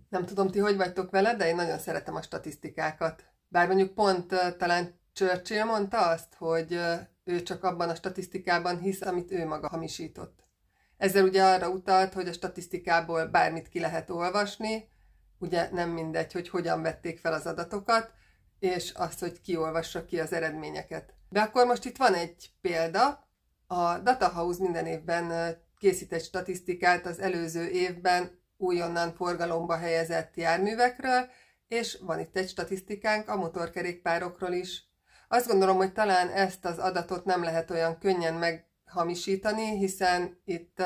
Nem tudom, ti hogy vagytok vele, de én nagyon szeretem a statisztikákat. Bár mondjuk pont talán Churchill mondta azt, hogy ő csak abban a statisztikában hisz, amit ő maga hamisított. Ezzel ugye arra utalt, hogy a statisztikából bármit ki lehet olvasni, ugye nem mindegy, hogy hogyan vették fel az adatokat, és azt, hogy kiolvassa ki az eredményeket. De akkor most itt van egy példa. A Data House minden évben készít egy statisztikát az előző évben újonnan forgalomba helyezett járművekről, és van itt egy statisztikánk a motorkerékpárokról is. Azt gondolom, hogy talán ezt az adatot nem lehet olyan könnyen meghamisítani, hiszen itt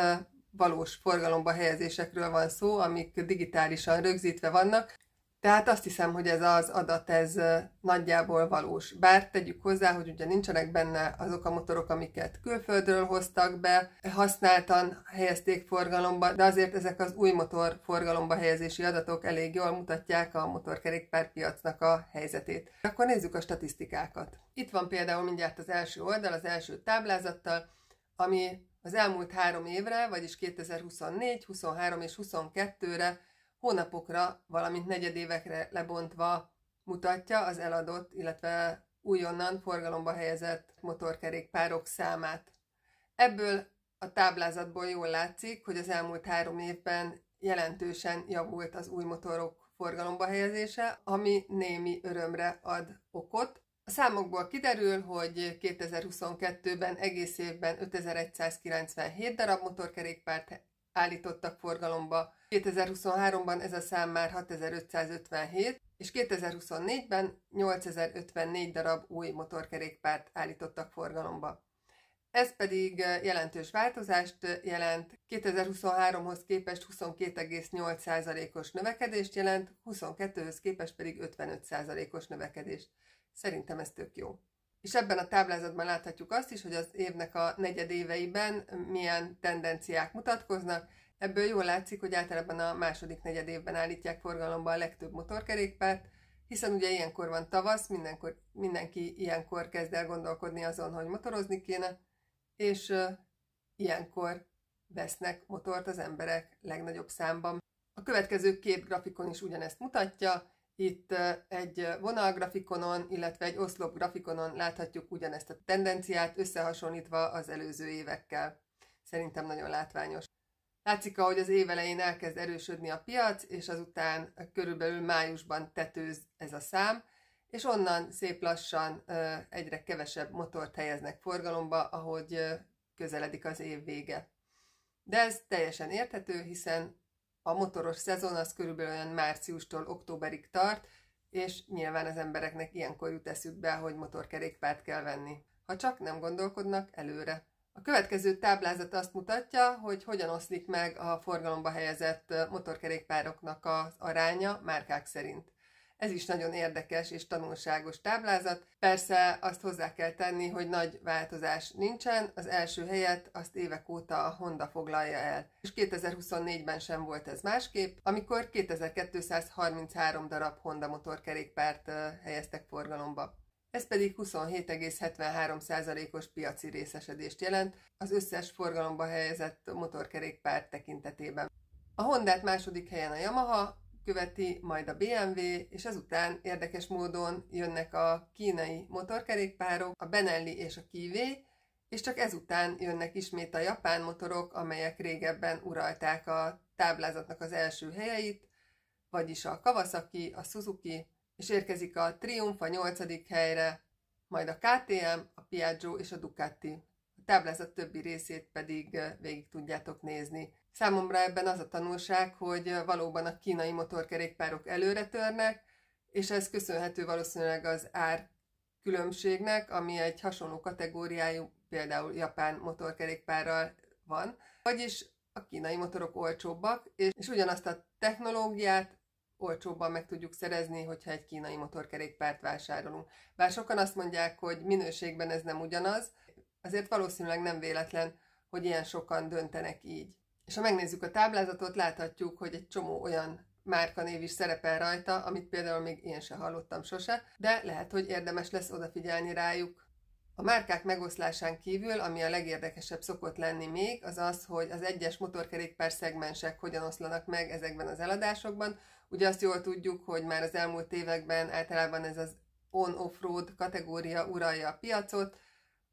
valós forgalomba helyezésekről van szó, amik digitálisan rögzítve vannak, tehát azt hiszem, hogy ez az adat ez nagyjából valós. Bár tegyük hozzá, hogy ugye nincsenek benne azok a motorok, amiket külföldről hoztak be, használtan helyezték forgalomba, de azért ezek az új motor forgalomba helyezési adatok elég jól mutatják a motorkerékpárpiacnak a helyzetét. Akkor nézzük a statisztikákat. Itt van például mindjárt az első oldal, az első táblázattal, ami az elmúlt 3 évre, vagyis 2024, 23 és 22-re hónapokra, valamint negyedévekre lebontva mutatja az eladott, illetve újonnan forgalomba helyezett motorkerékpárok számát. Ebből a táblázatból jól látszik, hogy az elmúlt 3 évben jelentősen javult az új motorok forgalomba helyezése, ami némi örömre ad okot. A számokból kiderül, hogy 2022-ben egész évben 5197 darab motorkerékpárt állítottak forgalomba, 2023-ban ez a szám már 6557, és 2024-ben 8054 darab új motorkerékpárt állítottak forgalomba. Ez pedig jelentős változást jelent, 2023-hoz képest 22,8%-os növekedést jelent, 22-höz képest pedig 55%-os növekedést. Szerintem ez tök jó. És ebben a táblázatban láthatjuk azt is, hogy az évnek a negyedéveiben milyen tendenciák mutatkoznak. Ebből jól látszik, hogy általában a második negyedévben állítják forgalomba a legtöbb motorkerékpárt, hiszen ugye ilyenkor van tavasz, mindenki ilyenkor kezd el gondolkodni azon, hogy motorozni kéne, és ilyenkor vesznek motort az emberek legnagyobb számban. A következő két grafikon is ugyanezt mutatja. Itt egy vonalgrafikonon, illetve egy oszlopgrafikonon láthatjuk ugyanezt a tendenciát, összehasonlítva az előző évekkel. Szerintem nagyon látványos. Látszik, ahogy az év elején elkezd erősödni a piac, és azután körülbelül májusban tetőz ez a szám, és onnan szép lassan egyre kevesebb motort helyeznek forgalomba, ahogy közeledik az év vége. De ez teljesen érthető, hiszen a motoros szezon az körülbelül olyan márciustól októberig tart, és nyilván az embereknek ilyenkor jut eszükbe, hogy motorkerékpárt kell venni, ha csak nem gondolkodnak előre. A következő táblázat azt mutatja, hogy hogyan oszlik meg a forgalomba helyezett motorkerékpároknak az aránya márkák szerint. Ez is nagyon érdekes és tanulságos táblázat. Persze azt hozzá kell tenni, hogy nagy változás nincsen, az első helyet azt évek óta a Honda foglalja el. És 2024-ben sem volt ez másképp, amikor 2233 darab Honda motorkerékpárt helyeztek forgalomba. Ez pedig 27,73%-os piaci részesedést jelent az összes forgalomba helyezett motorkerékpár tekintetében. A Hondát második helyen a Yamaha követi, majd a BMW, és ezután érdekes módon jönnek a kínai motorkerékpárok, a Benelli és a Kiwi, és csak ezután jönnek ismét a japán motorok, amelyek régebben uralták a táblázatnak az első helyeit, vagyis a Kawasaki, a Suzuki, és érkezik a Triumph a 8. helyre, majd a KTM, a Piaggio és a Ducati. A táblázat többi részét pedig végig tudjátok nézni. Számomra ebben az a tanulság, hogy valóban a kínai motorkerékpárok előre törnek, és ez köszönhető valószínűleg az ár különbségnek, ami egy hasonló kategóriájú, például japán motorkerékpárral van. Vagyis a kínai motorok olcsóbbak, és ugyanazt a technológiát olcsóbban meg tudjuk szerezni, hogyha egy kínai motorkerékpárt vásárolunk. Bár sokan azt mondják, hogy minőségben ez nem ugyanaz, azért valószínűleg nem véletlen, hogy ilyen sokan döntenek így. És ha megnézzük a táblázatot, láthatjuk, hogy egy csomó olyan márkanév is szerepel rajta, amit például még én sem hallottam sose, de lehet, hogy érdemes lesz odafigyelni rájuk. A márkák megoszlásán kívül, ami a legérdekesebb szokott lenni még, az az, hogy az egyes motorkerékpár szegmensek hogyan oszlanak meg ezekben az eladásokban. Ugye azt jól tudjuk, hogy már az elmúlt években általában ez az on-off-road kategória uralja a piacot.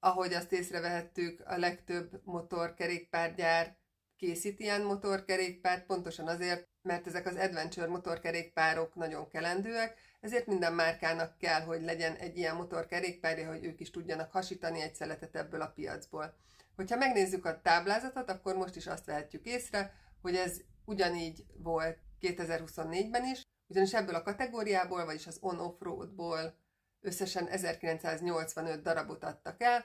Ahogy azt észrevehettük, a legtöbb motorkerékpárgyár készít ilyen motorkerékpárt, pontosan azért, mert ezek az adventure motorkerékpárok nagyon kelendőek, ezért minden márkának kell, hogy legyen egy ilyen motorkerékpárja, hogy ők is tudjanak hasítani egy szeletet ebből a piacból. Hogyha megnézzük a táblázatot, akkor most is azt vehetjük észre, hogy ez ugyanígy volt 2024-ben is, ugyanis ebből a kategóriából, vagyis az on-off-roadból összesen 1985 darabot adtak el,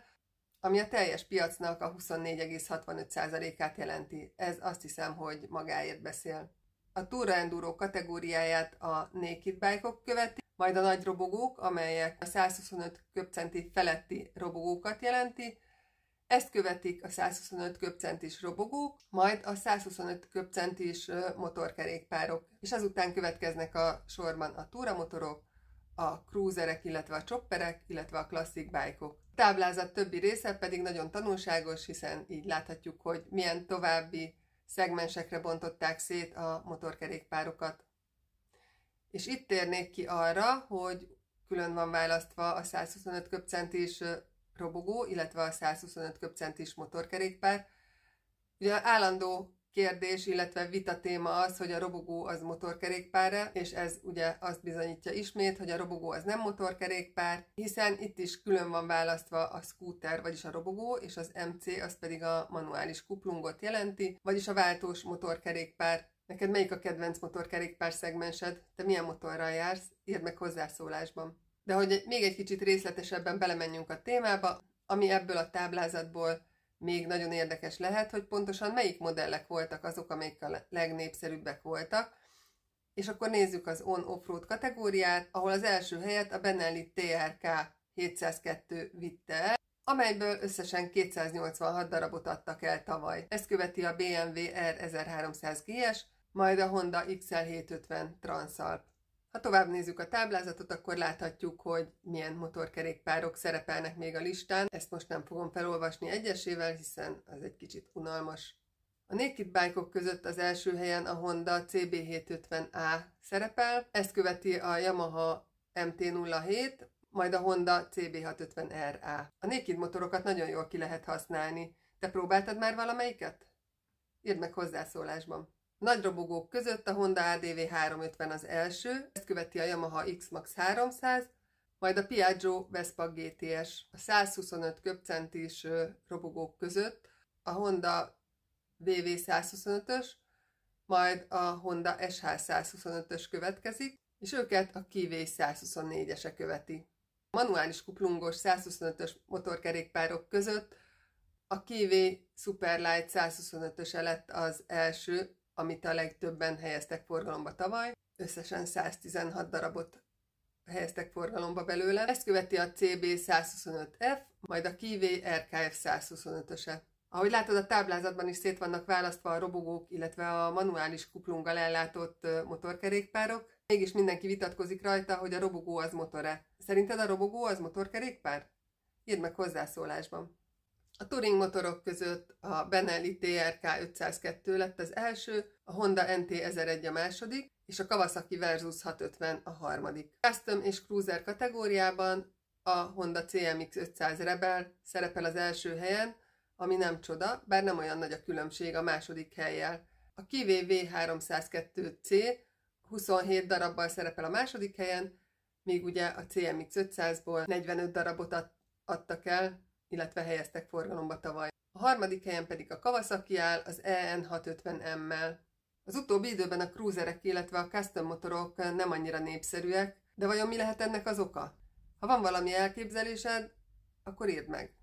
ami a teljes piacnak a 24,65%-át jelenti. Ez azt hiszem, hogy magáért beszél. A Tourer Enduro kategóriáját a naked bike-ok követi, majd a nagy robogók, amelyek a 125 köbcenti feletti robogókat jelenti, ezt követik a 125 köbcentis robogók, majd a 125 köbcentis motorkerékpárok, és azután következnek a sorban a túramotorok, a cruiserek, illetve a chopperek, illetve a classic bike-ok. A táblázat többi része pedig nagyon tanulságos, hiszen így láthatjuk, hogy milyen további szegmensekre bontották szét a motorkerékpárokat. És itt térnék ki arra, hogy külön van választva a 125 köbcentis robogó, illetve a 125 köbcentis motorkerékpár. Ugye állandó kérdés, illetve vita téma az, hogy a robogó az motorkerékpár, és ez ugye azt bizonyítja ismét, hogy a robogó az nem motorkerékpár, hiszen itt is külön van választva a scooter, vagyis a robogó, és az MC az pedig a manuális kuplungot jelenti, vagyis a váltós motorkerékpár. Neked melyik a kedvenc motorkerékpár szegmensed? Te milyen motorral jársz? Írd meg hozzászólásban. De hogy még egy kicsit részletesebben belemenjünk a témába, ami ebből a táblázatból még nagyon érdekes lehet, hogy pontosan melyik modellek voltak azok, amelyek a legnépszerűbbek voltak. És akkor nézzük az on-off-road kategóriát, ahol az első helyet a Benelli TRK 702 vitte el, amelyből összesen 286 darabot adtak el tavaly. Ezt követi a BMW R1300 GS, majd a Honda XL750 Transalp. Ha tovább nézzük a táblázatot, akkor láthatjuk, hogy milyen motorkerékpárok szerepelnek még a listán. Ezt most nem fogom felolvasni egyesével, hiszen az egy kicsit unalmas. A naked bike-ok között az első helyen a Honda CB750A szerepel, ezt követi a Yamaha MT-07, majd a Honda CB650RA. A naked motorokat nagyon jól ki lehet használni. Te próbáltad már valamelyiket? Írd meg hozzászólásban. Nagy robogók között a Honda ADV 350 az első, ezt követi a Yamaha X-Max 300, majd a Piaggio Vespa GTS. A 125 köbcentis robogók között a Honda VV 125-ös, majd a Honda SH 125-ös következik, és őket a Kiwi 124-ese követi. A manuális kuplungos 125-ös motorkerékpárok között a Kiwi Superlight 125-öse lett az első, amit a legtöbben helyeztek forgalomba tavaly. Összesen 116 darabot helyeztek forgalomba belőle. Ezt követi a CB 125F, majd a Kiwi RKF 125-öse. Ahogy látod, a táblázatban is szét vannak választva a robogók, illetve a manuális kuplunggal ellátott motorkerékpárok. Mégis mindenki vitatkozik rajta, hogy a robogó az motor-e. Szerinted a robogó az motorkerékpár? Írd meg hozzászólásban. A touring motorok között a Benelli TRK 502 lett az első, a Honda NT 1001 a második, és a Kawasaki Versus 650 a harmadik. Custom és Cruiser kategóriában a Honda CMX 500 Rebel szerepel az első helyen, ami nem csoda, bár nem olyan nagy a különbség a második hellyel. A Kiwi V302C 27 darabbal szerepel a második helyen, míg ugye a CMX 500-ból 45 darabot adtak el, illetve helyeztek forgalomba tavaly. A harmadik helyen pedig a Kawasaki áll az EN650M-mel. Az utóbbi időben a cruiserek, illetve a custom motorok nem annyira népszerűek, de vajon mi lehet ennek az oka? Ha van valami elképzelésed, akkor írd meg.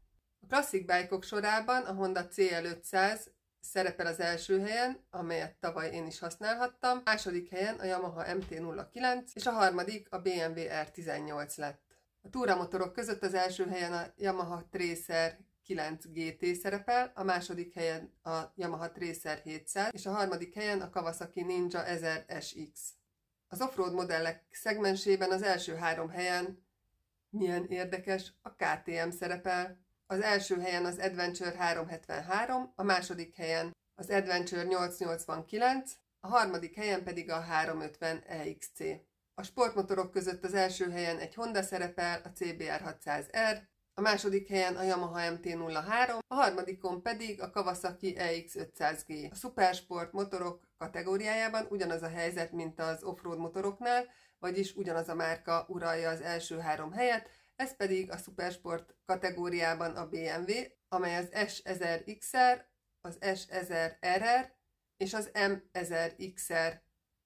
A classic bike-ok sorában a Honda CL500 szerepel az első helyen, amelyet tavaly én is használhattam, a második helyen a Yamaha MT-09, és a harmadik a BMW R18 lett. A túramotorok között az első helyen a Yamaha Tracer 9 GT szerepel, a második helyen a Yamaha Tracer 700, és a harmadik helyen a Kawasaki Ninja 1000 SX. Az offroad modellek szegmensében az első három helyen Milyen érdekes, a KTM szerepel. Az első helyen az Adventure 373, a második helyen az Adventure 889, a harmadik helyen pedig a 350 EXC. A sportmotorok között az első helyen egy Honda szerepel, a CBR 600R, a második helyen a Yamaha MT-03, a harmadikon pedig a Kawasaki EX500G. A szupersport motorok kategóriájában ugyanaz a helyzet, mint az offroad motoroknál, vagyis ugyanaz a márka uralja az első 3 helyet, ez pedig a szupersport kategóriában a BMW, amely az S1000XR, az S1000RR és az M1000XR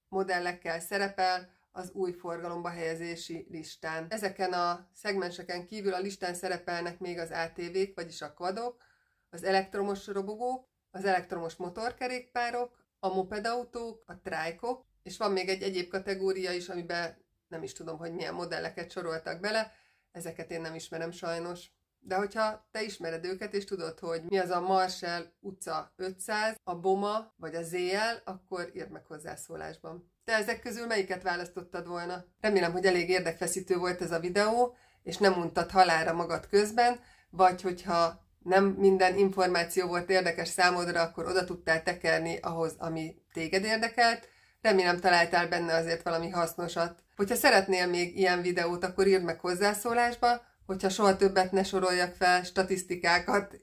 modellekkel szerepel az új forgalomba helyezési listán. Ezeken a szegmenseken kívül a listán szerepelnek még az ATV-k, vagyis a quadok, az elektromos robogók, az elektromos motorkerékpárok, a mopedautók, a trikok, és van még egy egyéb kategória is, amiben nem is tudom, hogy milyen modelleket soroltak bele, ezeket én nem ismerem sajnos. De hogyha te ismered őket, és tudod, hogy mi az a Marshall utca 500, a Boma vagy a ZL, akkor írd meg hozzászólásban. Te ezek közül melyiket választottad volna? Remélem, hogy elég érdekfeszítő volt ez a videó, és nem untad halálra magad közben, vagy hogyha nem minden információ volt érdekes számodra, akkor oda tudtál tekerni ahhoz, ami téged érdekelt. Remélem találtál benne azért valami hasznosat. Hogyha szeretnél még ilyen videót, akkor írd meg hozzászólásba, hogyha soha többet ne soroljak fel statisztikákat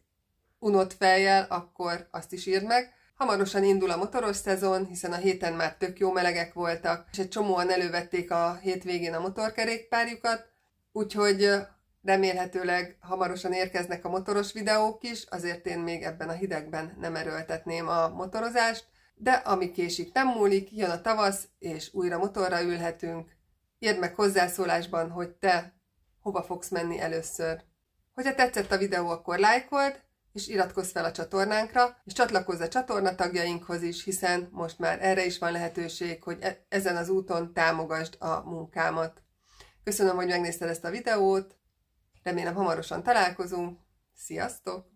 unott fejjel, akkor azt is írd meg. Hamarosan indul a motoros szezon, hiszen a héten már tök jó melegek voltak, és egy csomóan elővették a hétvégén a motorkerékpárjukat, úgyhogy remélhetőleg hamarosan érkeznek a motoros videók is, azért én még ebben a hidegben nem erőltetném a motorozást, de ami késik nem múlik, jön a tavasz, és újra motorra ülhetünk. Írd meg hozzászólásban, hogy te hova fogsz menni először. Hogyha tetszett a videó, akkor lájkold, és iratkozz fel a csatornánkra, és csatlakozz a csatornatagjainkhoz is, hiszen most már erre is van lehetőség, hogy ezen az úton támogasd a munkámat. Köszönöm, hogy megnézted ezt a videót, remélem hamarosan találkozunk, sziasztok!